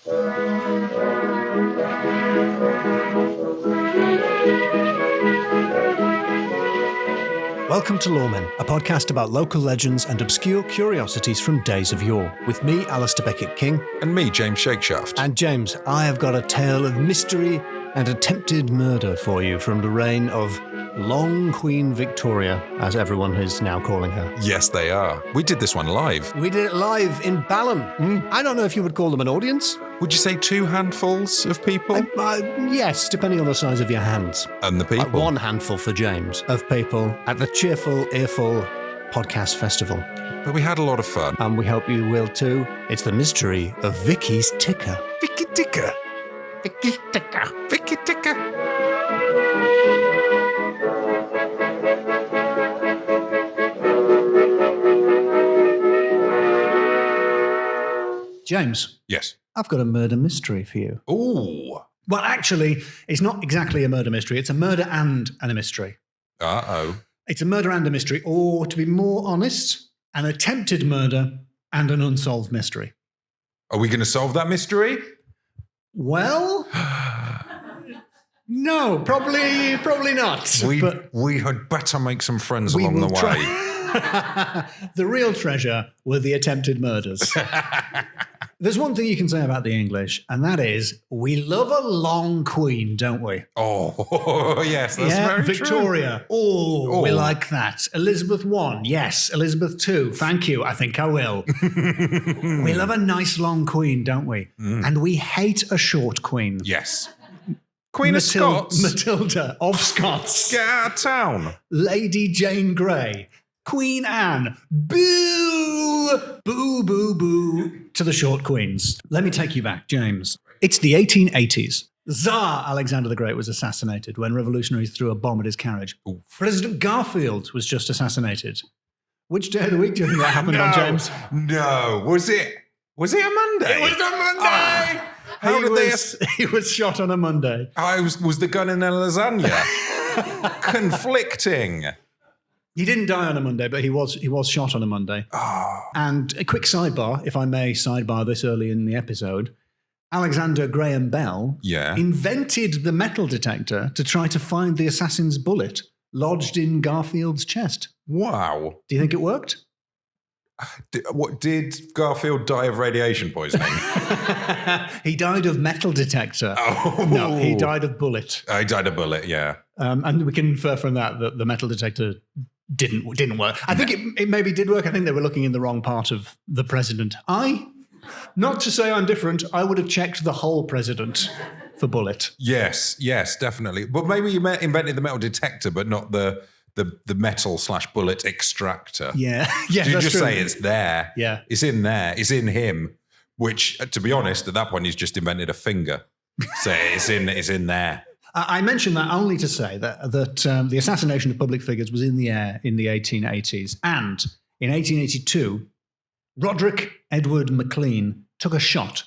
Welcome to Lawmen, a podcast about local legends and obscure curiosities from days of yore, with me, Alasdair Beckett-King. And me, James Shakeshaft. And James, I have got a tale of mystery and attempted murder for you from the reign of Long Queen Victoria, as everyone is now calling her. Yes, they are. We did this one live. We did it live in Balham. I don't know if you would call them an audience. Would you say 2 handfuls of people? Yes, depending on the size of your hands. And the people? Like 1 handful for James of people at the Cheerful Earful Podcast Festival. But we had a lot of fun. And we hope you will too. It's the mystery of Vickys Ticker. Vicky Ticker. Vicky Ticker. Vicky Ticker. James. Yes. I've got a murder mystery for you. Ooh. Well, actually, it's not exactly a murder mystery. It's a murder and a mystery. Uh-oh. It's a murder and a mystery, or to be more honest, an attempted murder and an unsolved mystery. Are we going to solve that mystery? Well, no, probably not. We had better make some friends along the way. The real treasure were the attempted murders. There's one thing you can say about the English, and that is, we love a long queen, don't we? Oh, yes, that's very Victoria. true. Oh, we like that. Elizabeth I, yes. Elizabeth II, thank you, I think I will. We love a nice long queen, don't we? And we hate a short queen. Yes. Queen of Scots. Matilda of Scots. Get out of town. Lady Jane Grey. Queen Anne. Boo! Boo, boo, boo to the short queens. Let me take you back, James. It's the 1880s. Tsar Alexander the Great was assassinated when revolutionaries threw a bomb at his carriage. Oof. President Garfield was just assassinated. Which day of the week do you think that happened on, James? No. Was it a Monday? It was a Monday! How did they... He was shot on a Monday. Was the gun in a lasagna? Conflicting. He didn't die on a Monday, but he was shot on a Monday. Oh. And a quick sidebar, if I may sidebar this early in the episode, Alexander Graham Bell invented the metal detector to try to find the assassin's bullet lodged in Garfield's chest. Wow. Do you think it worked? Did Garfield die of radiation poisoning? He died of metal detector. Oh. No, he died of bullet. He died of bullet, yeah. And we can infer from that the metal detector didn't work. I think it maybe did work. I think they were looking in the wrong part of the president. Not to say I'm different, I would have checked the whole president for bullet. Yes, definitely. But maybe you invented the metal detector, but not the metal/bullet extractor. Yeah. You That's just true. say it's there. Yeah. It's in there. It's in him. Which, to be honest, at that point, he's just invented a finger. So it's in there. I mention that only to say that the assassination of public figures was in the air in the 1880s. And in 1882, Roderick Edward Maclean took a shot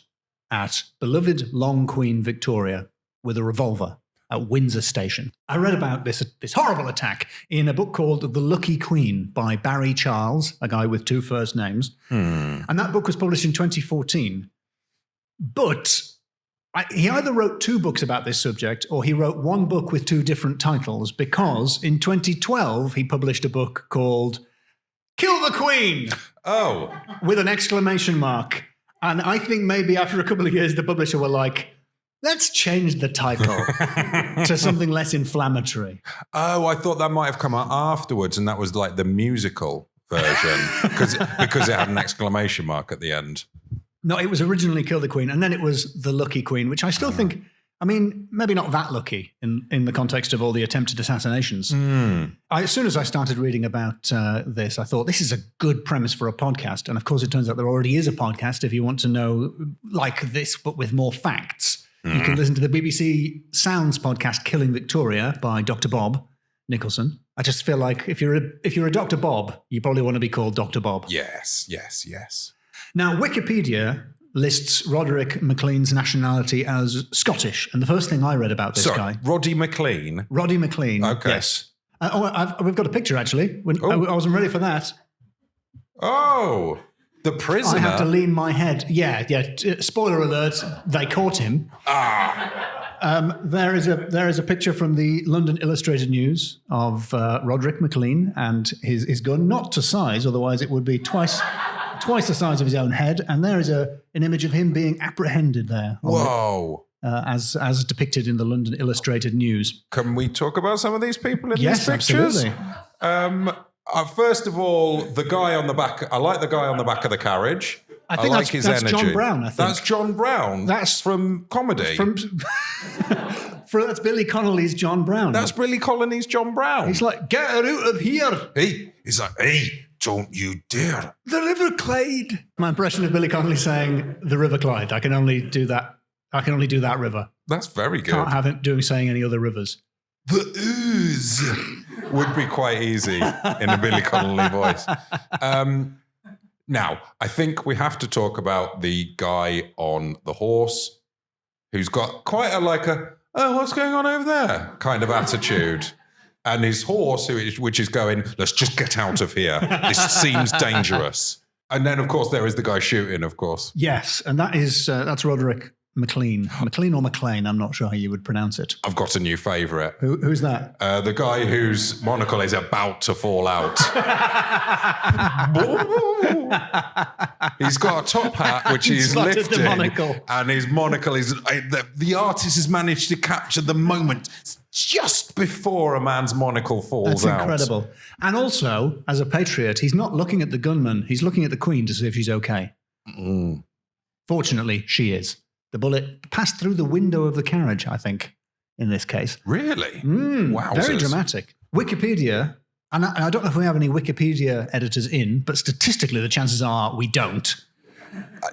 at beloved Long Queen Victoria with a revolver at Windsor Station. I read about this horrible attack in a book called The Lucky Queen by Barry Charles, a guy with 2 first names. And that book was published in 2014. But he either wrote 2 books about this subject or he wrote 1 book with 2 different titles, because in 2012 he published a book called Kill the Queen! Oh. With an exclamation mark. And I think maybe after a couple of years the publisher were like, let's change the title to something less inflammatory. Oh, I thought that might have come out afterwards, and that was like the musical version because it had an exclamation mark at the end. No, it was originally Kill the Queen, and then it was The Lucky Queen, which I still think, I mean, maybe not that lucky in the context of all the attempted assassinations. As soon as I started reading about this, I thought, this is a good premise for a podcast. And of course, it turns out there already is a podcast if you want to know like this, but with more facts. You can listen to the BBC Sounds podcast, Killing Victoria, by Dr. Bob Nicholson. I just feel like if you're a Dr. Bob, you probably want to be called Dr. Bob. Yes. Now, Wikipedia lists Roderick Maclean's nationality as Scottish. And the first thing I read about this guy... Roddy Maclean? Roddy Maclean, okay. Yes. We've got a picture, actually. I wasn't ready for that. Oh. The prisoner? I have to lean my head. Yeah. Spoiler alert, they caught him. There is a picture from the London Illustrated News of Roderick McLean and his gun, not to size, otherwise it would be twice the size of his own head. And there is an image of him being apprehended there. Whoa. As depicted in the London Illustrated News. Can we talk about some of these people in Yes, these pictures? absolutely. First of all, the guy on the back. I like the guy on the back of the carriage. I think like his that's energy. John Brown, I think. That's John Brown. That's from comedy. That's Billy Connolly's John Brown. That's Billy Connolly's John Brown. He's like, get her out of here. He's like, hey, don't you dare. The River Clyde. My impression of Billy Connolly saying the River Clyde. I can only do that. I can only do that river. That's very good. Can't have him saying any other rivers. The ooze would be quite easy in a Billy Connolly voice. Now, I think we have to talk about the guy on the horse who's got quite oh, what's going on over there kind of attitude. And his horse, which is going, let's just get out of here. This seems dangerous. And then, of course, there is the guy shooting, of course. Yes, and that's Roderick McLean. McLean or McLean, I'm not sure how you would pronounce it. I've got a new favourite. Who's that? The guy whose monocle is about to fall out. He's got a top hat which he's Spotted lifting, the monocle. and his monocle is the artist has managed to capture the moment just before a man's monocle falls out. That's incredible. And also, as a patriot, he's not looking at the gunman; he's looking at the Queen to see if she's okay. Mm. Fortunately, she is. The bullet passed through the window of the carriage, I think, in this case. Really? Wow. Very dramatic. Wikipedia, and I don't know if we have any Wikipedia editors in, but statistically the chances are we don't.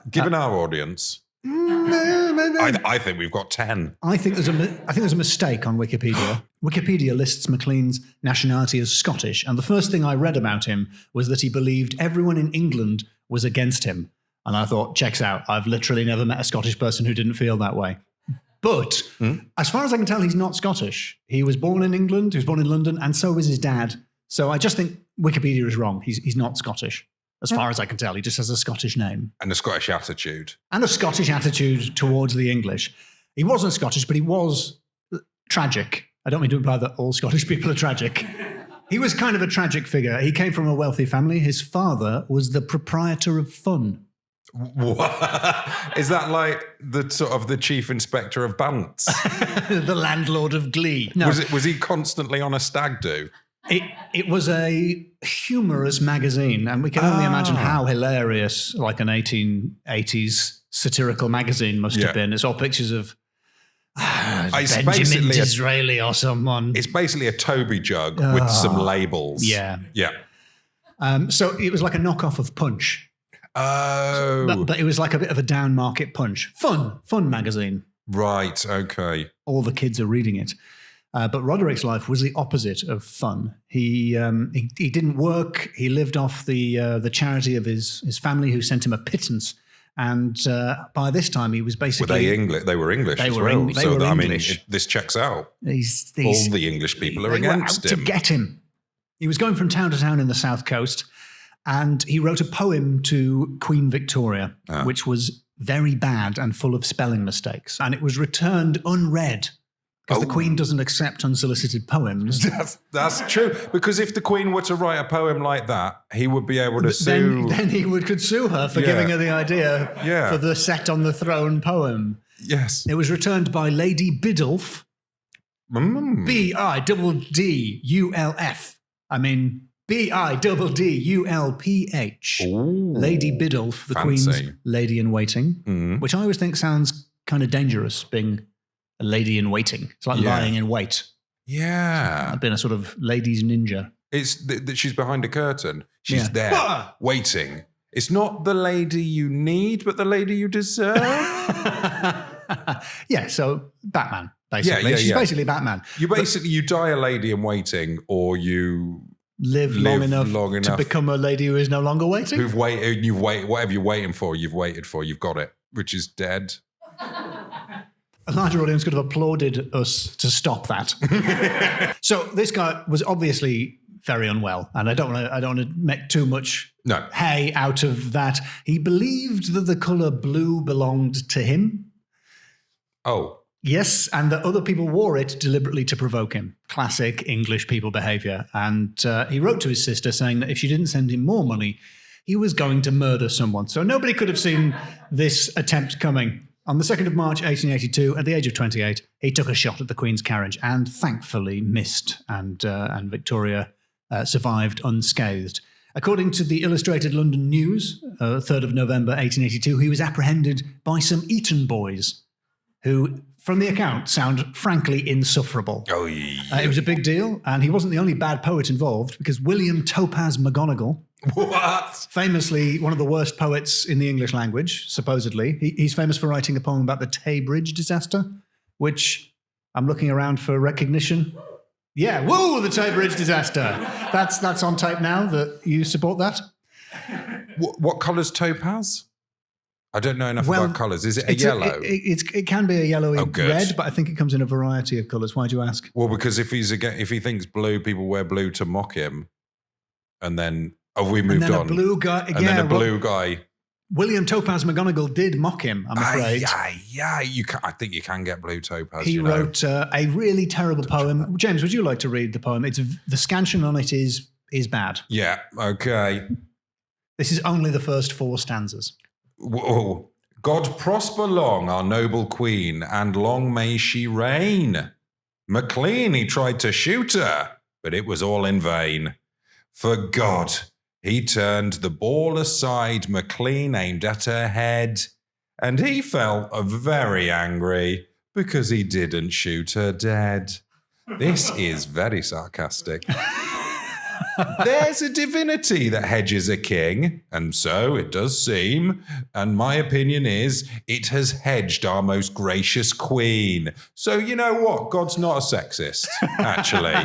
Given our audience, I think we've got 10. I think there's a mistake on Wikipedia. Wikipedia lists McLean's nationality as Scottish, and the first thing I read about him was that he believed everyone in England was against him. And I thought, checks out. I've literally never met a Scottish person who didn't feel that way. But as far as I can tell, he's not Scottish. He was born in England, he was born in London, and so was his dad. So I just think Wikipedia is wrong. He's not Scottish. As far as I can tell, he just has a Scottish name. And a Scottish attitude. And a Scottish attitude towards the English. He wasn't Scottish, but he was tragic. I don't mean to imply that all Scottish people are tragic. He was kind of a tragic figure. He came from a wealthy family. His father was the proprietor of Fun. What? Is that like the sort of the chief inspector of Bants? The landlord of Glee. No. Was he constantly on a stag do? It was a humorous magazine, and we can only imagine how hilarious like an 1880s satirical magazine must have been. It's all pictures of Benjamin Disraeli or someone. It's basically a Toby jug with some labels. Yeah. Yeah. So it was like a knockoff of Punch. Oh. But it was like a bit of a down market Punch. Fun magazine. Right, okay. All the kids are reading it. But Roderick's life was the opposite of fun. He didn't work. He lived off the charity of his family, who sent him a pittance. And by this time, he was basically... Were they English? They were English as well. They were English. I mean, this checks out. He's all the English people are against him. To get him. He was going from town to town in the South Coast, and he wrote a poem to Queen Victoria, which was very bad and full of spelling mistakes. And it was returned unread. Because the Queen doesn't accept unsolicited poems. That's true. Because if the Queen were to write a poem like that, he would be able to sue... Then he could sue her for giving her the idea for the set on the throne poem. Yes. It was returned by Lady Biddulph. Biddulf. I mean, Biddulph. Lady Biddulph, the Queen's lady in waiting, which I always think sounds kind of dangerous, being a lady in waiting. It's like lying in wait. Yeah. I've been a sort of ladies ninja. It's that she's behind a curtain. She's there waiting. It's not the lady you need, but the lady you deserve. So Batman, basically. She's basically Batman. You die a lady in waiting, or you live long enough to become a lady who is no longer waiting. You've waited, whatever you're waiting for, you've waited for, you've got it, which is dead. A larger audience could have applauded us to stop that. So this guy was obviously very unwell, and I don't want to make too much No. hay out of that. He believed that the colour blue belonged to him. Oh. Yes, and that other people wore it deliberately to provoke him. Classic English people behaviour. And he wrote to his sister saying that if she didn't send him more money, he was going to murder someone. So nobody could have seen this attempt coming. On the 2nd of March, 1882, at the age of 28, he took a shot at the Queen's carriage and thankfully missed, and Victoria survived unscathed. According to the Illustrated London News, 3rd of November, 1882, he was apprehended by some Eton boys who, from the account, sound frankly insufferable. Oh, yeah. It was a big deal, and he wasn't the only bad poet involved, because William Topaz McGonagall, What? famously one of the worst poets in the English language, supposedly, he's famous for writing a poem about the Tay Bridge disaster, which I'm looking around for recognition. Yeah, whoa, the Tay Bridge disaster. That's on tape now, that you support that. What colour's topaz? I don't know enough about colours. Is it a yellow? It can be a yellowy good. red, but I think it comes in a variety of colours. Why do you ask? Well, because if he thinks blue, people wear blue to mock him, and then we moved and then on. A blue guy, and then a blue guy. William Topaz McGonagall did mock him, I'm afraid. Yeah. I think you can get blue topaz. He wrote a really terrible poem. James, would you like to read the poem? The scansion on it is bad. Yeah. Okay. This is only the first 4 stanzas. Whoa. God prosper long our noble queen, and long may she reign. Maclean, he tried to shoot her, but it was all in vain. For God, he turned the ball aside, Maclean aimed at her head, and he felt very angry because he didn't shoot her dead. This is very sarcastic. There's a divinity that hedges a king, and so it does seem, and my opinion is it has hedged our most gracious queen. So you know what? God's not a sexist, actually.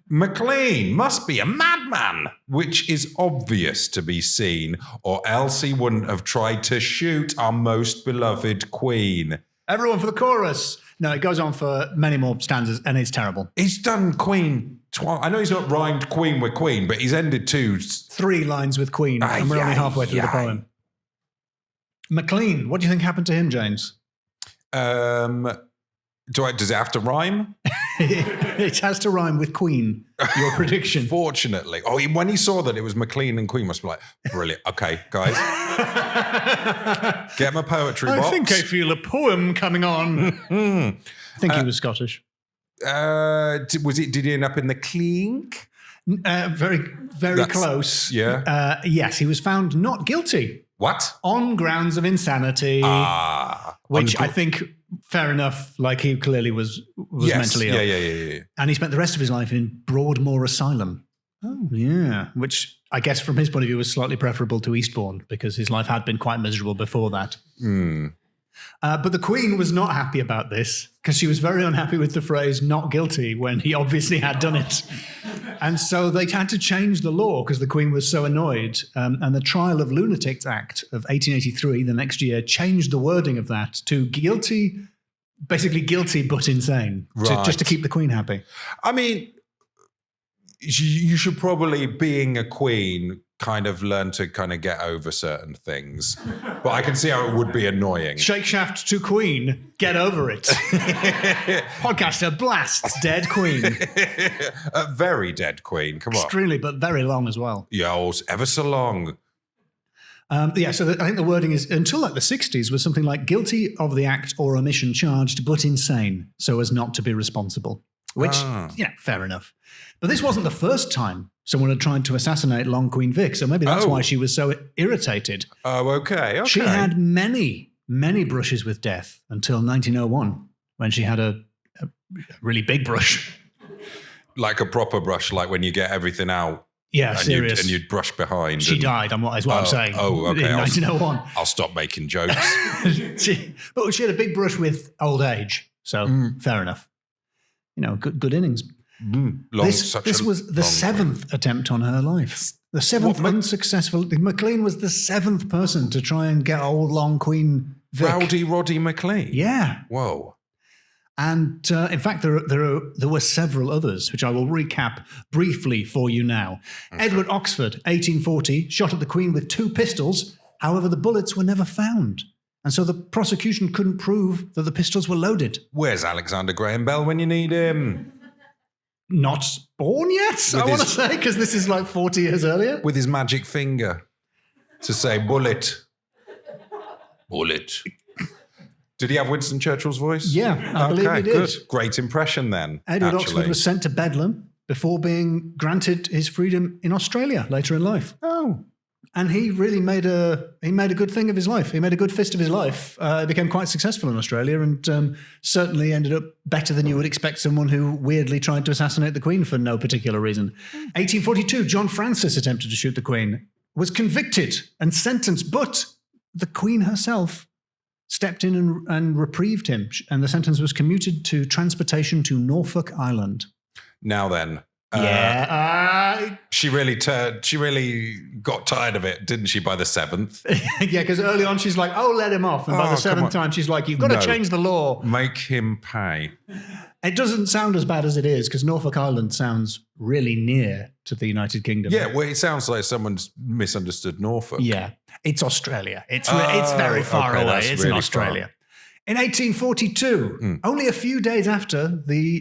Maclean must be a madman, which is obvious to be seen, or else he wouldn't have tried to shoot our most beloved queen. Everyone for the chorus. No, it goes on for many more stanzas, and it's terrible. He's done queen twice. I know he's not rhymed queen with queen, but he's ended 3 lines with queen, and we're only halfway through the poem. Maclean, what do you think happened to him, James? Does it have to rhyme? It has to rhyme with queen, your prediction. Fortunately. Oh, when he saw that it was Maclean and Queen, must be like, brilliant. Okay, guys. Get my poetry box. I think I feel a poem coming on. I think he was Scottish. Did he end up in the clink? Very close. Yeah. Yes, he was found not guilty. What? On grounds of insanity. Which I think, fair enough, like he clearly was mentally ill. Yeah. And he spent the rest of his life in Broadmoor Asylum. Oh. Yeah, which I guess from his point of view was slightly preferable to Eastbourne, because his life had been quite miserable before that. But the Queen was not happy about this, because she was very unhappy with the phrase "not guilty" when he obviously had done it. And so they had to change the law because the Queen was so annoyed. And the Trial of Lunatics Act of 1883, the next year, changed the wording of that to guilty, basically guilty but insane, just to keep the Queen happy. I mean, you should probably, being a queen, kind of learn to kind of get over certain things. But I can see how it would be annoying. Shake shaft to Queen, get over it. Podcaster blasts dead Queen. A very dead Queen, come on. Extremely, but very long as well. Yeah, ever so long. I think the wording is, until like the 60s, was something like guilty of the act or omission charged, but insane, so as not to be responsible. Which, fair enough. But this wasn't the first time someone had tried to assassinate Long Queen Vic, so maybe that's why she was so irritated. Oh, okay. She had many, many brushes with death until 1901, when she had a really big brush. Like a proper brush, like when you get everything out. Yeah, and serious. You'd brush behind. She died, is what I'm saying. Oh, okay. In 1901. I'll stop making jokes. But she had a big brush with old age, so fair enough. Good innings. This was the 7th attempt on her life. The 7th unsuccessful. Maclean was the 7th person to try and get old Long Queen Vic. Rowdy Roddy Maclean? Yeah. Whoa. And in fact, there were several others, which I will recap briefly for you now. Okay. Edward Oxford, 1840, shot at the Queen with 2 pistols. However, the bullets were never found. And so the prosecution couldn't prove that the pistols were loaded. Where's Alexander Graham Bell when you need him? Not born yet, I want to say, because this is like 40 years earlier. With his magic finger to say, bullet. Bullet. Did he have Winston Churchill's voice? Yeah, I believe he did. Good. Great impression then. Edward Oxford was sent to Bedlam before being granted his freedom in Australia later in life. Oh. And he really made a good thing of his life. He made a good fist of his life. Became quite successful in Australia and certainly ended up better than you would expect someone who weirdly tried to assassinate the Queen for no particular reason. 1842, John Francis attempted to shoot the Queen, was convicted and sentenced, but the Queen herself stepped in and reprieved him, and the sentence was commuted to transportation to Norfolk Island. Now then. She really got tired of it, didn't she, by the 7th? Yeah, because early on she's like, oh, let him off. And by the 7th time she's like, you've got to change the law. Make him pay. It doesn't sound as bad as it is, because Norfolk Island sounds really near to the United Kingdom. Yeah, well, it sounds like someone's misunderstood Norfolk. Yeah, it's Australia. It's very far away. It's really in Australia. Far. In 1842, only a few days after the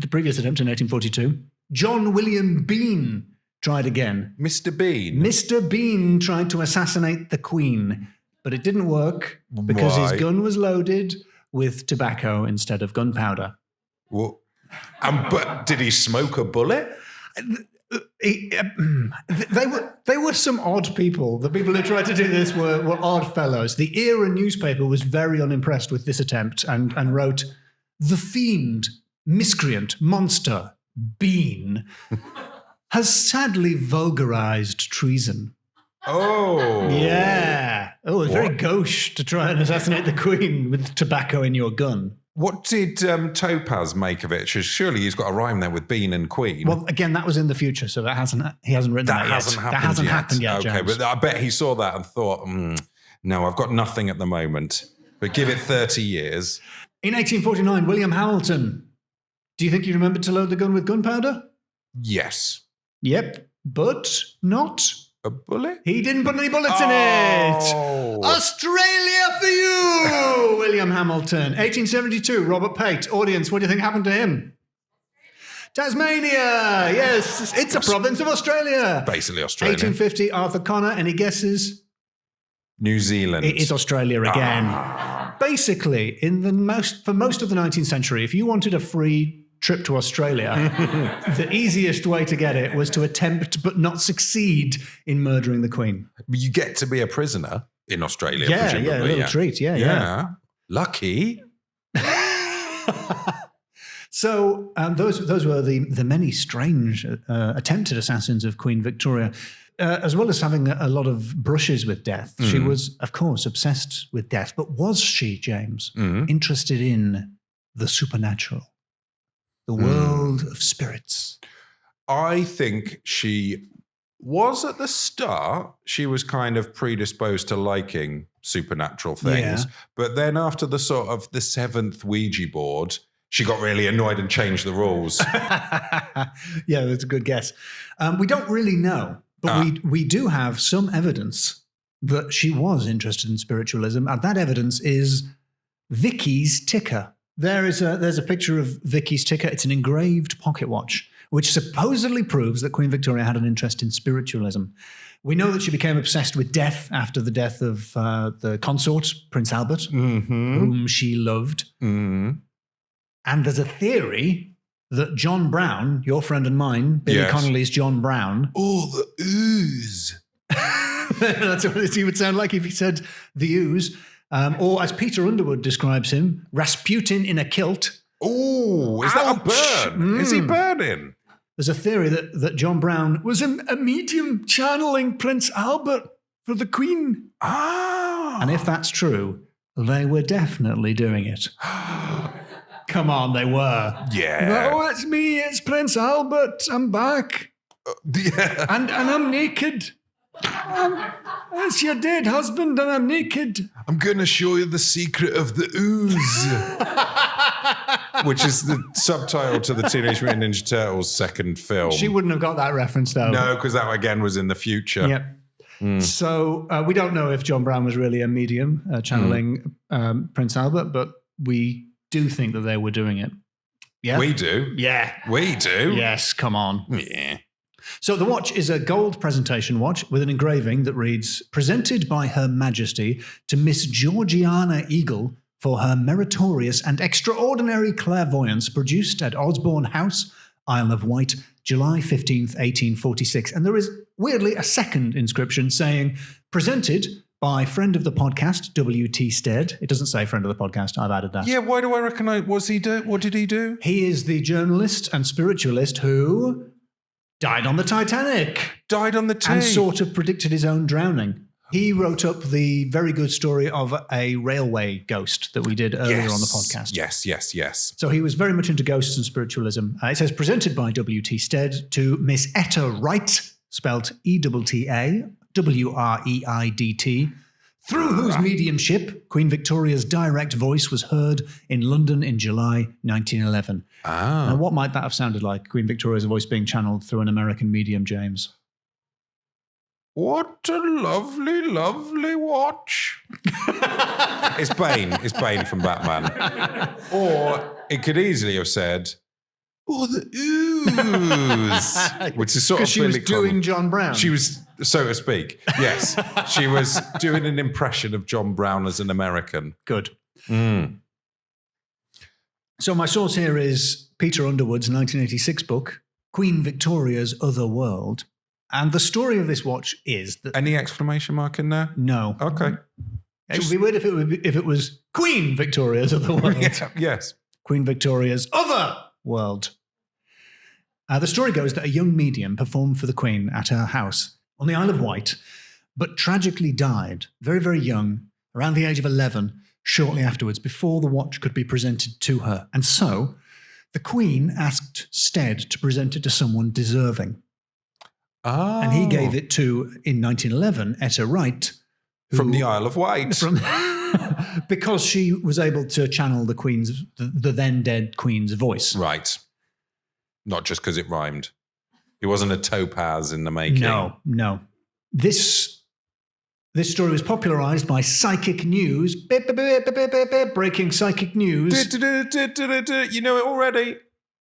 previous attempt in 1842, John William Bean tried again. Mr. Bean? Mr. Bean tried to assassinate the Queen, but it didn't work because his gun was loaded with tobacco instead of gunpowder. Well, but did he smoke a bullet? They were some odd people. The people who tried to do this were odd fellows. The Era newspaper was very unimpressed with this attempt and wrote, "The fiend, miscreant, monster, Bean, has sadly vulgarized treason." Oh. Yeah. Oh, it's very gauche to try and assassinate the Queen with tobacco in your gun. What did Topaz make of it? Surely he's got a rhyme there with Bean and Queen. Well, again, that was in the future, so he hasn't written that yet. That hasn't happened yet, okay, James. But I bet he saw that and thought, no, I've got nothing at the moment. But give it 30 years. In 1849, William Hamilton. Do you think he remembered to load the gun with gunpowder? Yes. Yep, but not. A bullet? He didn't put any bullets in it. Australia for you, William Hamilton. 1872, Robert Pate. Audience, what do you think happened to him? Tasmania. Yes, it's a province of Australia. Basically Australia. 1850, Arthur Connor. Any guesses? New Zealand. It is Australia again. Basically, for most of the 19th century, if you wanted a free trip to Australia, the easiest way to get it was to attempt but not succeed in murdering the Queen. You get to be a prisoner in Australia, presumably. Yeah, a little treat, yeah. Lucky. So those were the many strange attempted assassins of Queen Victoria. As well as having a lot of brushes with death, she was, of course, obsessed with death. But was she, James, interested in the supernatural? The world of spirits. I think she was at the start, she was kind of predisposed to liking supernatural things. Yeah. But then after the sort of the 7th Ouija board, she got really annoyed and changed the rules. Yeah, that's a good guess. We don't really know, but we do have some evidence that she was interested in spiritualism. And that evidence is Vickys Ticker. There's a picture of Vickys Ticker. It's an engraved pocket watch, which supposedly proves that Queen Victoria had an interest in spiritualism. We know that she became obsessed with death after the death of the consort, Prince Albert, whom she loved. Mm-hmm. And there's a theory that John Brown, your friend and mine, Billy Connolly's John Brown. Oh, the ooze. That's what he would sound like if he said the ooze. Or as Peter Underwood describes him, Rasputin in a kilt. Oh, is that a burn? Is he burning? There's a theory that John Brown was a medium channeling Prince Albert for the Queen. And if that's true, they were definitely doing it. Come on, they were. Yeah. Oh, it's me, it's Prince Albert. I'm back. Yeah. And I'm naked. It's your dead husband and I'm naked. I'm going to show you the secret of the ooze. which is the subtitle to the Teenage Mutant Ninja Turtles second film. She wouldn't have got that reference, though. No, because that, again, was in the future. Yep. So we don't know if John Brown was really a medium channeling Prince Albert, but we do think that they were doing it. Yeah, We do. Yeah. We do. Yes, come on. Yeah. So the watch is a gold presentation watch with an engraving that reads, "Presented by Her Majesty to Miss Georgiana Eagle for her meritorious and extraordinary clairvoyance, produced at Osborne House, Isle of Wight, July 15th, 1846. And there is, weirdly, a second inscription saying, "Presented by friend of the podcast, W.T. Stead." It doesn't say friend of the podcast. I've added that. Yeah, why do I recognise? What did he do? He is the journalist and spiritualist who died on the Titanic. Died on the T. And sort of predicted his own drowning. He wrote up the very good story of a railway ghost that we did earlier on the podcast. Yes. So he was very much into ghosts and spiritualism. It says, presented by W.T. Stead to Miss Etta Wright, spelt E-T-T-A, W-R-E-I-D-T, through whose mediumship Queen Victoria's direct voice was heard in London in July 1911. Now, what might that have sounded like, Queen Victoria's voice being channeled through an American medium, James? What a lovely, lovely watch. It's Bane. It's Bane from Batman. Or it could easily have said, "Oh, the ooze," which is sort of because she was doing John Brown. She was, so to speak. Yes. She was doing an impression of John Brown as an American. Good. So my source here is Peter Underwood's 1986 book, Queen Victoria's Other World. And the story of this watch is that... Any exclamation mark in there? No. Okay. It would be weird if it was Queen Victoria's Other World. Yes. Queen Victoria's Other World. The story goes that a young medium performed for the Queen at her house on the Isle of Wight, but tragically died very, very young, around the age of 11, shortly afterwards, before the watch could be presented to her. And so the Queen asked Stead to present it to someone deserving. Oh. And he gave it to, in 1911, Etta Wright. From the Isle of Wight. Because she was able to channel the then dead Queen's voice. Right. Not just because it rhymed. It wasn't a topaz in the making. No. This story was popularised by Psychic News. Breaking Psychic News. You know it already.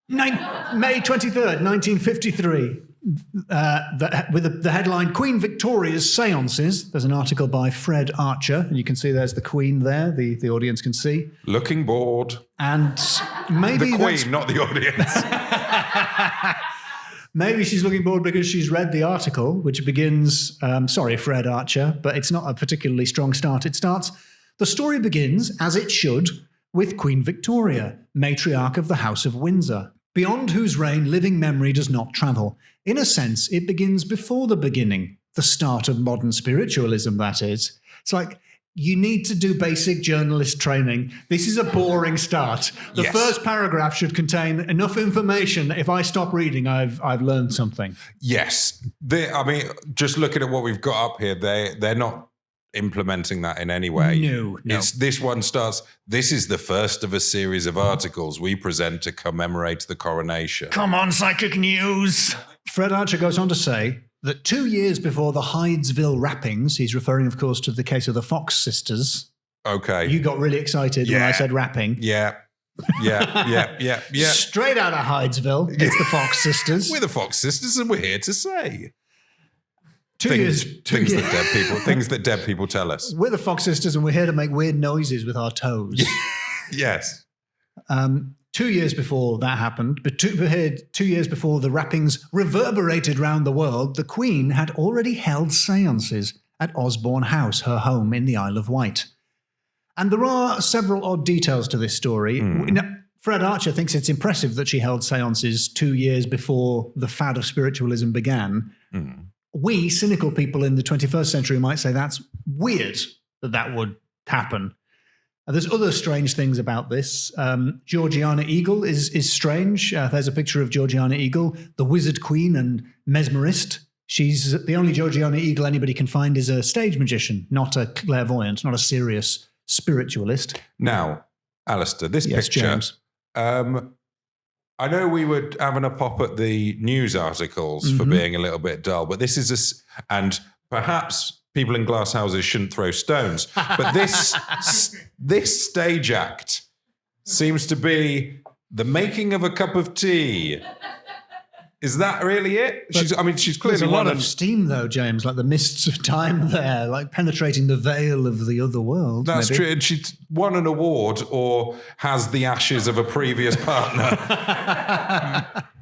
May 23rd, 1953. With the headline, Queen Victoria's Seances. There's an article by Fred Archer, and you can see there's the Queen there, the audience can see. Looking bored. And maybe the Queen, not the audience. Maybe she's looking bored because she's read the article, which begins, sorry, Fred Archer, but it's not a particularly strong start. It starts, the story begins, as it should, with Queen Victoria, matriarch of the House of Windsor, beyond whose reign living memory does not travel. In a sense, it begins before the beginning, the start of modern spiritualism, that is. It's like, you need to do basic journalist training. This is a boring start. The first paragraph should contain enough information that if I stop reading, I've learned something. Yes. Just looking at what we've got up here, they're not implementing that in any way. No. This one starts, this is the first of a series of articles we present to commemorate the coronation. Come on, Psychic News. Fred Archer goes on to say that 2 years before the Hydesville rappings, he's referring, of course, to the case of the Fox sisters. Okay. You got really excited when I said rapping. Yeah. Straight out of Hydesville, it's the Fox sisters. We're the Fox sisters, and we're here to say things that dead people tell us. We're the Fox sisters, and we're here to make weird noises with our toes. Yes. 2 years before that happened, but 2 years before the rappings reverberated round the world, the Queen had already held seances at Osborne House, her home in the Isle of Wight. And there are several odd details to this story. Fred Archer thinks it's impressive that she held seances 2 years before the fad of spiritualism began. We, cynical people in the 21st century, might say that's weird that would happen. There's other strange things about this. Georgiana Eagle is strange. There's a picture of Georgiana Eagle, the wizard queen and mesmerist. She's the only Georgiana Eagle anybody can find is a stage magician, not a clairvoyant, not a serious spiritualist. Now, Alasdair, this picture, James. I know we were having a pop at the news articles for being a little bit dull, but this is and perhaps people in glass houses shouldn't throw stones, but this stage act seems to be the making of a cup of tea. Is that really it? She's clearly there's a lot of steam, though, James, like the mists of time there, like penetrating the veil of the other world. That's true. And she won an award or has the ashes of a previous partner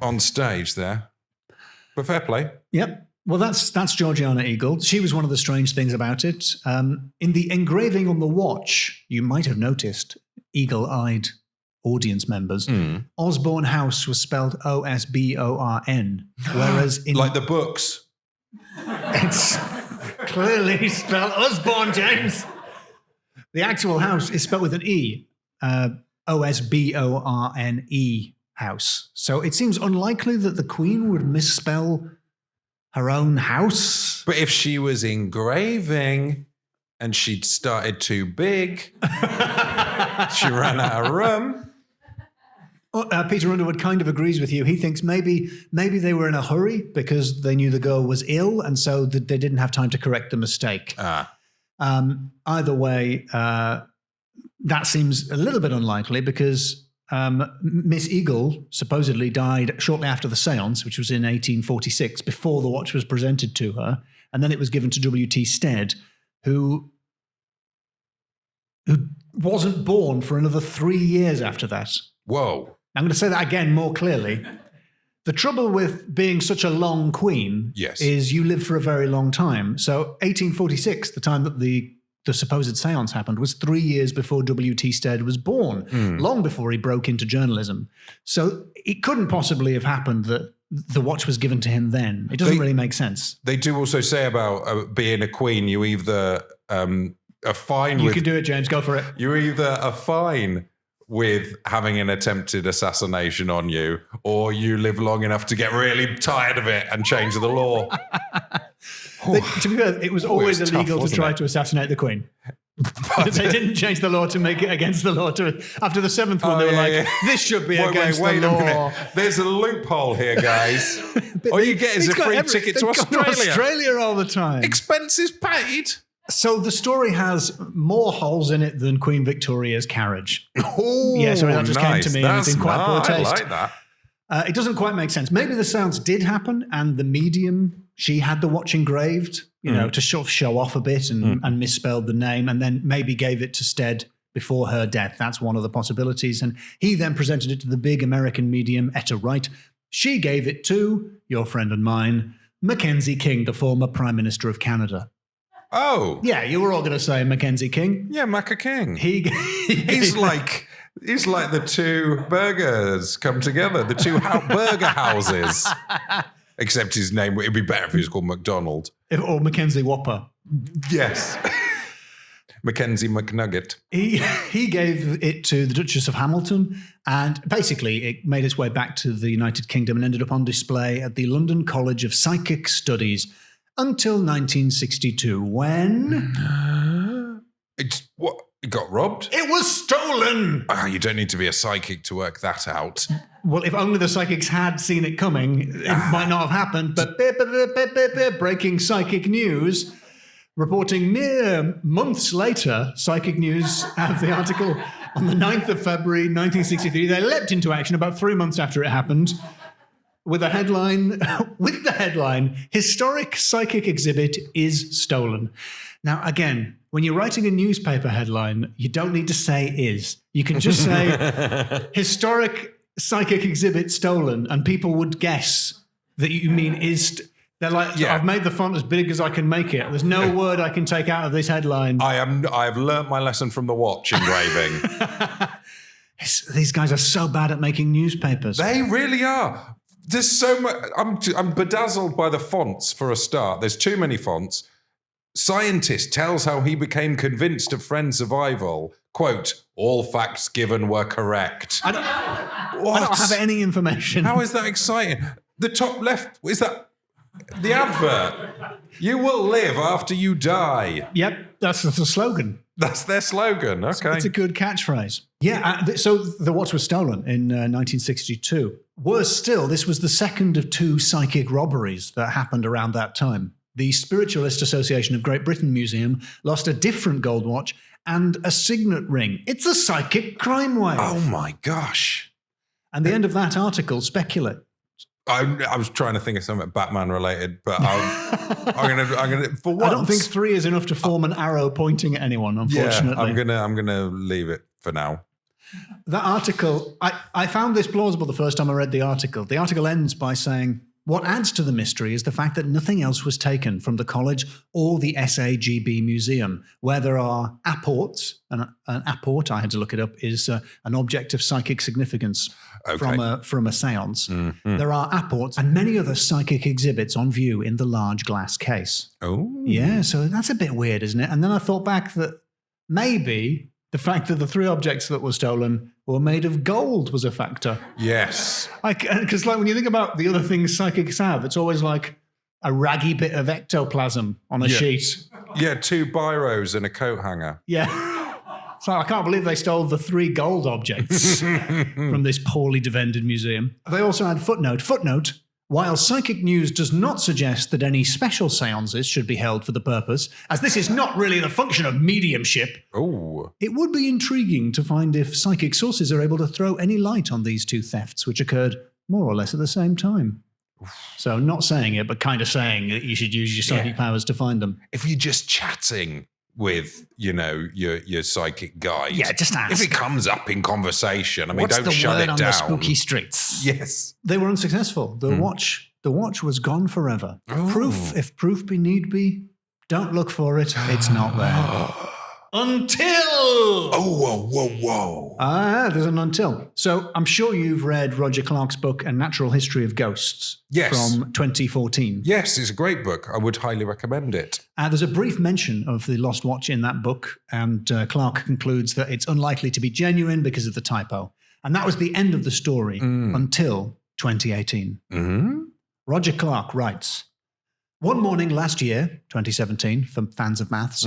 on stage there. But fair play. Yep. Well, that's Georgiana Eagle. She was one of the strange things about it. In the engraving on the watch, you might have noticed eagle-eyed audience members. Osborne House was spelled Osborn, whereas in like the books, it's clearly spelled Osborne, James. The actual house is spelled with an E, Osborne house. So it seems unlikely that the Queen would misspell her own house. But if she was engraving and she'd started too big, she ran out of room. Peter Underwood kind of agrees with you. He thinks maybe they were in a hurry because they knew the girl was ill, and so they didn't have time to correct the mistake. Either way, that seems a little bit unlikely because Miss Eagle supposedly died shortly after the séance, which was in 1846, before the watch was presented to her, and then it was given to W.T. Stead, who wasn't born for another 3 years after that. Whoa. I'm going to say that again more clearly. The trouble with being such a long queen is you live for a very long time. So 1846, the time that the supposed séance happened, was 3 years before W.T. Stead was born, long before he broke into journalism. So it couldn't possibly have happened that the watch was given to him then. It doesn't really make sense. They do also say about being a queen, you either are fine You can do it, James. Go for it. You're either a fine with having an attempted assassination on you, or you live long enough to get really tired of it and change the law. To be fair, it was always illegal to try to assassinate the Queen. But they didn't change the law to make it against the law. After the seventh one, they were like, this should be against the law. A minute. There's a loophole here, guys. All you get is a free ticket to Australia. Australia all the time. Expenses paid. So the story has more holes in it than Queen Victoria's carriage. Oh, yeah, sorry, that just came to me. That's and it's in quite poor taste. I like that. It doesn't quite make sense. Maybe the séance did happen, and the medium, she had the watch engraved, to sort of show off a bit and misspelled the name, and then maybe gave it to Stead before her death. That's one of the possibilities. And he then presented it to the big American medium, Etta Wright. She gave it to, your friend and mine, Mackenzie King, the former Prime Minister of Canada. Oh. Yeah, you were all going to say Mackenzie King. Yeah, Macca King. He's like the two burgers come together, the two burger houses. Except his name, it'd be better if he was called McDonald. Or Mackenzie Whopper. Yes. Mackenzie McNugget. He gave it to the Duchess of Hamilton, and basically it made its way back to the United Kingdom and ended up on display at the London College of Psychic Studies until 1962, when... It got robbed? It was stolen! You don't need to be a psychic to work that out. Well, if only the psychics had seen it coming, it might not have happened. But breaking psychic news, reporting mere months later, Psychic News have the article on the 9th of February, 1963. They leapt into action about 3 months after it happened with the headline, Historic Psychic Exhibit is Stolen. Now, again, when you're writing a newspaper headline, you don't need to say is. You can just say, Historic Psychic Exhibit Stolen, and people would guess that you mean is. They're like, I've made the font as big as I can make it. There's no word I can take out of this headline. I've learnt my lesson from the watch engraving. These guys are so bad at making newspapers. They really are. There's so much. I'm bedazzled by the fonts for a start. There's too many fonts. Scientist tells how he became convinced of friend survival. Quote, all facts given were correct. I don't have any information. How is that exciting? The top left, is that the advert? You will live after you die. Yep, that's the slogan. That's their slogan. Okay. It's a good catchphrase. Yeah, so the watch was stolen in 1962. Worse still, this was the second of two psychic robberies that happened around that time. The Spiritualist Association of Great Britain Museum lost a different gold watch and a signet ring. It's a psychic crime wave. Oh my gosh. And the end of that article speculate. I was trying to think of something Batman related, but I'm gonna for once. I don't think 3 is enough to form an arrow pointing at anyone, unfortunately. Yeah, I'm gonna leave it for now. That article, I found this plausible the first time I read the article. The article ends by saying, what adds to the mystery is the fact that nothing else was taken from the college or the SAGB museum, where there are apports. An apport, I had to look it up, is an object of psychic significance from a seance. Mm-hmm. There are apports and many other psychic exhibits on view in the large glass case. Oh. Yeah, so that's a bit weird, isn't it? And then I thought back that maybe the fact that the 3 objects that were stolen were made of gold was a factor. Yes. Because when you think about the other things psychics have, it's always like a raggy bit of ectoplasm on a sheet. Yeah, 2 biros and a coat hanger. Yeah. So I can't believe they stole the 3 gold objects from this poorly defended museum. They also had footnote. Footnote, while psychic news does not suggest that any special seances should be held for the purpose, as this is not really the function of mediumship, it would be intriguing to find if psychic sources are able to throw any light on these 2 thefts, which occurred more or less at the same time. So not saying it, but kind of saying that you should use your psychic powers to find them. If you're just chatting with, your psychic guide. Yeah, just ask. If it comes up in conversation, What's don't the shut word it on down. the spooky streets? Yes. They were unsuccessful. The watch was gone forever. Oh. Proof, if proof be need be, don't look for it. It's not there. Until. Oh, whoa. There's an until. So I'm sure you've read Roger Clarke's book, A Natural History of Ghosts. Yes. From 2014. Yes, it's a great book. I would highly recommend it. There's a brief mention of the lost watch in that book, and Clarke concludes that it's unlikely to be genuine because of the typo. And that was the end of the story until 2018. Mm-hmm. Roger Clarke writes, one morning last year, 2017, for fans of maths,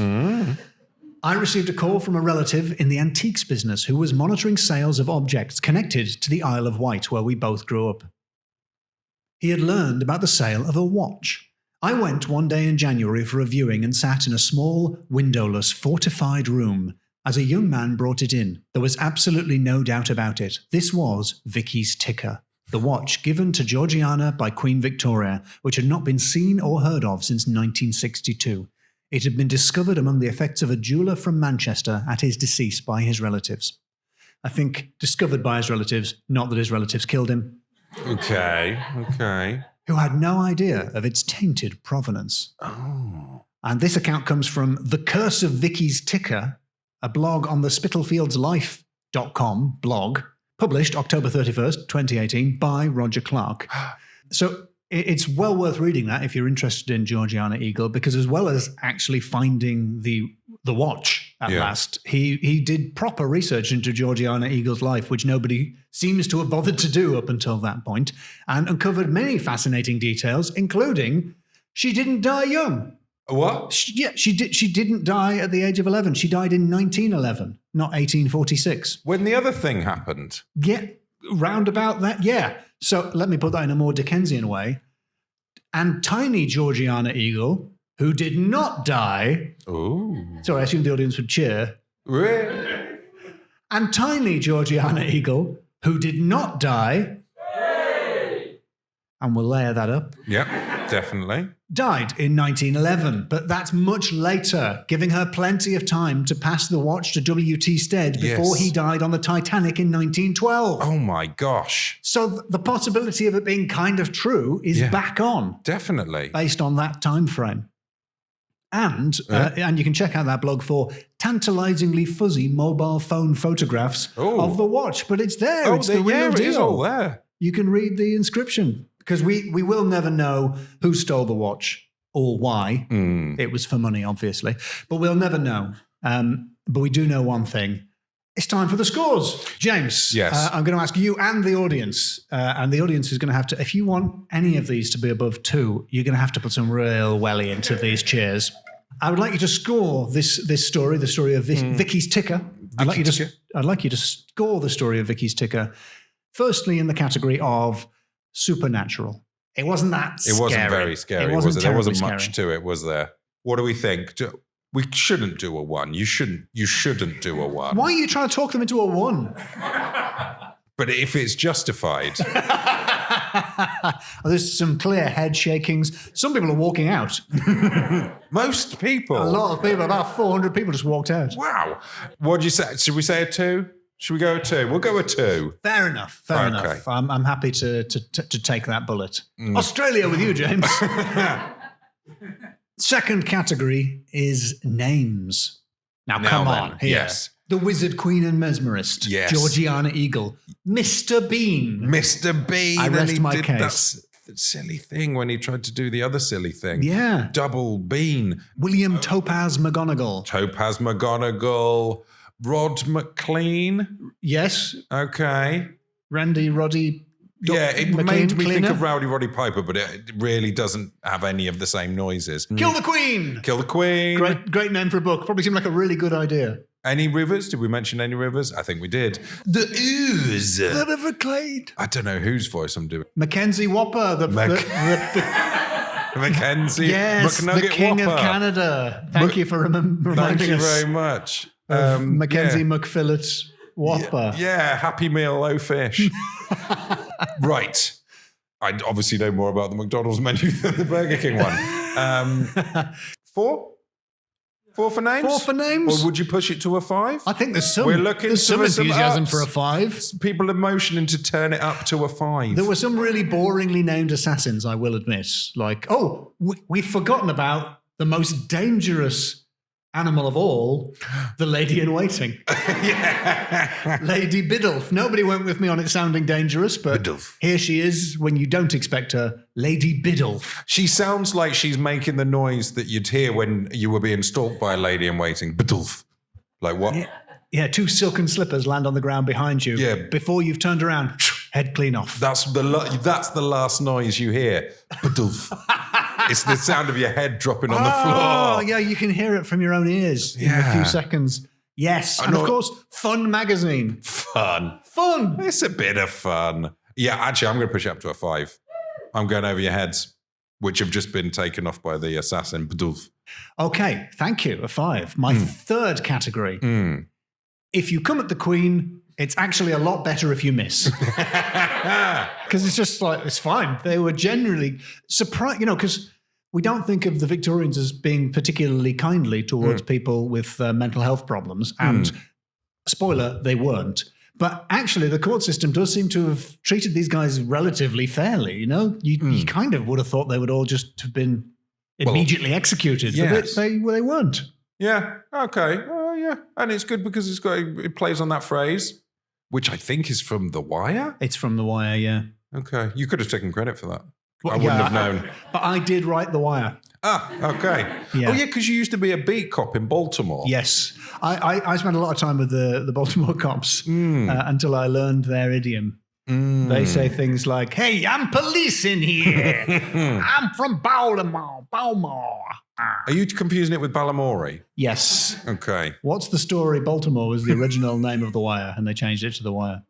I received a call from a relative in the antiques business who was monitoring sales of objects connected to the Isle of Wight, where we both grew up. He had learned about the sale of a watch. I went one day in January for a viewing and sat in a small, windowless, fortified room as a young man brought it in. There was absolutely no doubt about it. This was Vickys Ticker, the watch given to Georgiana by Queen Victoria, which had not been seen or heard of since 1962. It had been discovered among the effects of a jeweller from Manchester at his decease by his relatives. I think discovered by his relatives, not that his relatives killed him. Okay. Who had no idea of its tainted provenance. Oh. And this account comes from The Curse of Vickys Ticker, a blog on the spitalfieldslife.com blog, published October 31st, 2018, by Roger Clarke. So it's well worth reading that if you're interested in Georgiana Eagle, because as well as actually finding the watch at last, he did proper research into Georgiana Eagle's life, which nobody seems to have bothered to do up until that point, and uncovered many fascinating details, including she didn't die young. What? She didn't die at the age of 11. She died in 1911, not 1846. When the other thing happened. Yeah, round about that, yeah. So let me put that in a more Dickensian way. And tiny Georgiana Eagle, who did not die. Ooh. Sorry, I assumed the audience would cheer. Really? And tiny Georgiana Eagle, who did not die. Hey! And we'll layer that up. Yep, definitely. Died in 1911, but that's much later, giving her plenty of time to pass the watch to W.T. Stead before he died on the Titanic in 1912. Oh my gosh. So the possibility of it being kind of true is back on. Definitely. Based on that time frame. And you can check out that blog for tantalizingly fuzzy mobile phone photographs of the watch. But it's there. It's the real deal. It is all there. You can read the inscription. Because we will never know who stole the watch or why. It was for money, obviously. But we'll never know. But we do know one thing. It's time for the scores. James, I'm going to ask you and the audience. And the audience is going to have to, if you want any of these to be above 2, you're going to have to put some real welly into these cheers. I would like you to score this story, the story of Vicky's Ticker. I'd like you to score the story of Vicky's Ticker. Firstly, in the category of supernatural. It wasn't that scary. It wasn't very scary, was it? There wasn't much to it, was there? What do we think? We shouldn't do a 1. You shouldn't do a 1. Why are you trying to talk them into a 1? But if it's justified. There's some clear head shakings. Some people are walking out. Most people. A lot of people, about 400 people just walked out. Wow. What do you say? Should we say a 2? Should we go a 2? We'll go a 2. Fair enough. Fair enough. I'm happy to take that bullet. Australia with you, James. Second category is names. Now come on. Here. Yes. The Wizard, Queen and Mesmerist. Yes. Georgiana Eagle. Mr. Bean. Mr. Bean. I rest my case. That silly thing when he tried to do the other silly thing. Yeah. Double Bean. William Topaz McGonagall. Topaz McGonagall. Rod McLean. Yes. Okay. Roddy. It made me think of Rowdy Roddy Piper, but it really doesn't have any of the same noises. Kill the Queen. Kill the Queen. Great name for a book. Probably seemed like a really good idea. Any rivers? Did we mention any rivers? I think we did. The Ooze. The Everglade. I don't know whose voice I'm doing. Mackenzie Whopper. Mackenzie. Yes, the King Whopper. of Canada. Thank you for reminding us. Thank you very much. Mackenzie McPhillips Whopper. Yeah, Happy Meal, low fish. Right. I obviously know more about the McDonald's menu than the Burger King one. 4? 4 for names? 4 for names? Or would you push it to a 5? I think there's some. We're looking there's some enthusiasm ups. for a 5. People are motioning to turn it up to a 5. There were some really boringly named assassins, I will admit. Like, we've forgotten about the most dangerous animal of all, the lady in waiting. Yeah. Lady Biddulph. Nobody went with me on it sounding dangerous, but Biddulph. Here she is when you don't expect her, Lady Biddulph. She sounds like she's making the noise that you'd hear when you were being stalked by a lady in waiting. Biddulph. Like what? Yeah, 2 silken slippers land on the ground behind you. Yeah. Before you've turned around, head clean off. That's the last noise you hear. Biddulph. It's the sound of your head dropping on the floor. Oh, yeah, you can hear it from your own ears in a few seconds. Yes, and of course, Fun Magazine. Fun. It's a bit of fun. Yeah, actually, I'm going to push it up to a 5. I'm going over your heads, which have just been taken off by the assassin, Biddulph. Okay, thank you, a 5. My third category. If you come at the Queen, it's actually a lot better if you miss. Because it's just like, it's fine. They were generally surprised, because we don't think of the Victorians as being particularly kindly towards people with mental health problems. And spoiler, they weren't. But actually, the court system does seem to have treated these guys relatively fairly. You kind of would have thought they would all just have been immediately executed. Yes. But they weren't. Yeah. Okay. Yeah. And it's good because it plays on that phrase, which I think is from The Wire. It's from The Wire, yeah. Okay. You could have taken credit for that. Well, I wouldn't have known. But I did write The Wire. Ah, okay. Yeah. Oh, yeah, because you used to be a beat cop in Baltimore. Yes. I spent a lot of time with the Baltimore cops until I learned their idiom. They say things like, hey, I'm police in here. I'm from Baltimore. Are you confusing it with Balamory? Yes. Okay. What's the story? Baltimore was the original name of The Wire, and they changed it to The Wire.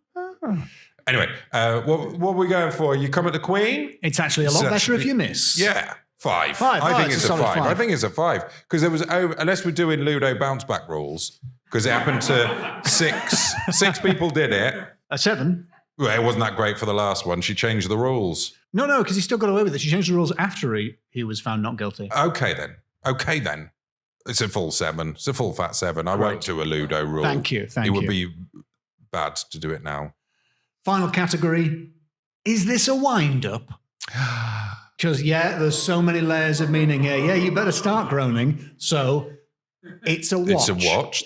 Anyway, what are we going for? You come at the Queen? It's actually a lot better if you miss. Yeah. 5. I think it's a 5. I think it's a 5. Because there was, unless we're doing Ludo bounce back rules, because it happened to 6 people did it. A 7? Well, it wasn't that great for the last one. She changed the rules. No, because he still got away with it. She changed the rules after he was found not guilty. Okay, then. It's a full 7. It's a full fat 7. I won't do a Ludo rule. Thank you. It would be bad to do it now. Final category. Is this a wind-up? Because, there's so many layers of meaning here. Yeah, you better start groaning. So, it's a watch.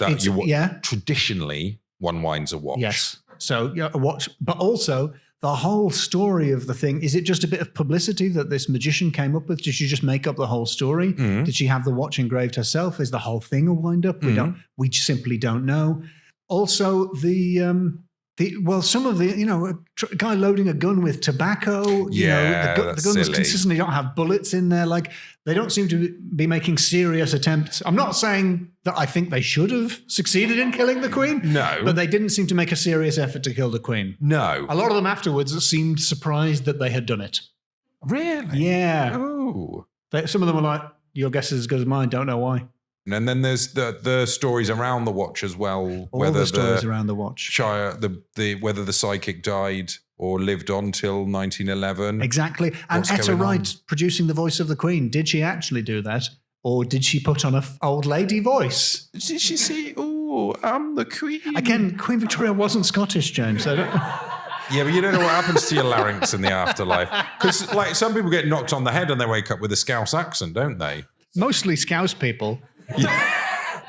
It's a watch. Traditionally, one winds a watch. Yes. So, a watch. But also, the whole story of the thing, is it just a bit of publicity that this magician came up with? Did she just make up the whole story? Did she have the watch engraved herself? Is the whole thing a wind-up? We simply don't know. Also, the Some of the, a guy loading a gun with tobacco, Yeah, the that's guns silly. consistently don't have bullets in there. Like, they don't seem to be making serious attempts. I'm not saying that I think they should have succeeded in killing the Queen. No. But they didn't seem to make a serious effort to kill the Queen. No. A lot of them afterwards seemed surprised that they had done it. Really? Yeah. Oh. Some of them were like, your guess is as good as mine, don't know why. And then there's the stories around the watch as well. All the stories around the watch. Whether the psychic died or lived on till 1911. Exactly. And What's Etta going on? Wright producing the voice of the Queen. Did she actually do that? Or did she put on an old lady voice? Did she say, "Oh, I'm the Queen"? Again, Queen Victoria wasn't Scottish, James. I don't... Yeah, but you don't know what happens to your larynx in the afterlife. Because like some people get knocked on the head and they wake up with a Scouse accent, don't they? Mostly Scouse people.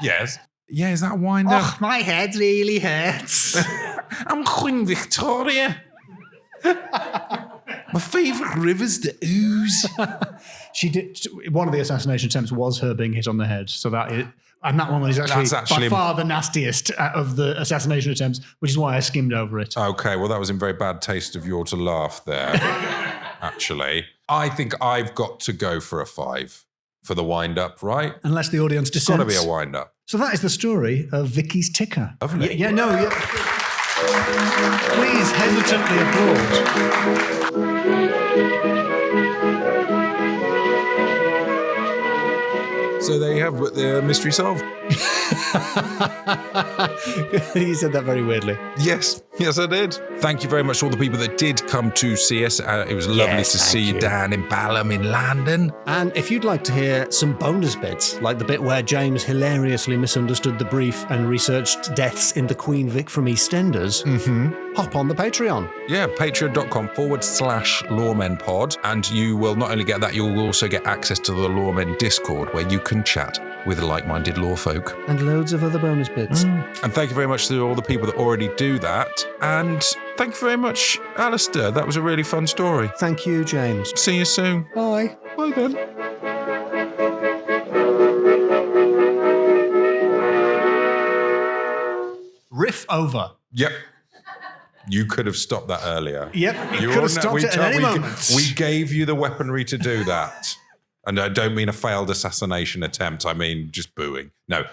Yes. Yeah, is that wind up? Oh, my head really hurts. I'm Queen Victoria. My favourite river's the Ouse. She did. One of the assassination attempts was her being hit on the head. So and that one was actually by far the nastiest of the assassination attempts, which is why I skimmed over it. Okay, well, that was in very bad taste of yours to laugh there, actually. I think I've got to go for a 5 for the wind-up, right? Unless the audience It's got dissents. to be a wind-up. So that is the story of Vickys Ticker. Lovely. Yeah, no. Yeah. Please hesitantly applaud. So there you have the mystery solved. You said that very weirdly. Yes, I did. Thank you very much to all the people that did come to see us. It was lovely to see you down in Balham in London. And if you'd like to hear some bonus bits, like the bit where James hilariously misunderstood the brief and researched deaths in the Queen Vic from EastEnders, hop on the Patreon. Yeah, patreon.com/lawmenpod. And you will not only get that, you'll also get access to the Lawmen Discord where you can chat with like-minded law folk. And loads of other bonus bits. And thank you very much to all the people that already do that. And thank you very much, Alasdair. That was a really fun story. Thank you, James. See you soon. Bye. Bye then. Riff over. Yep. You could have stopped that earlier. Yep, you could have stopped it at any moment. We gave you the weaponry to do that. And I don't mean a failed assassination attempt. I mean just booing. No.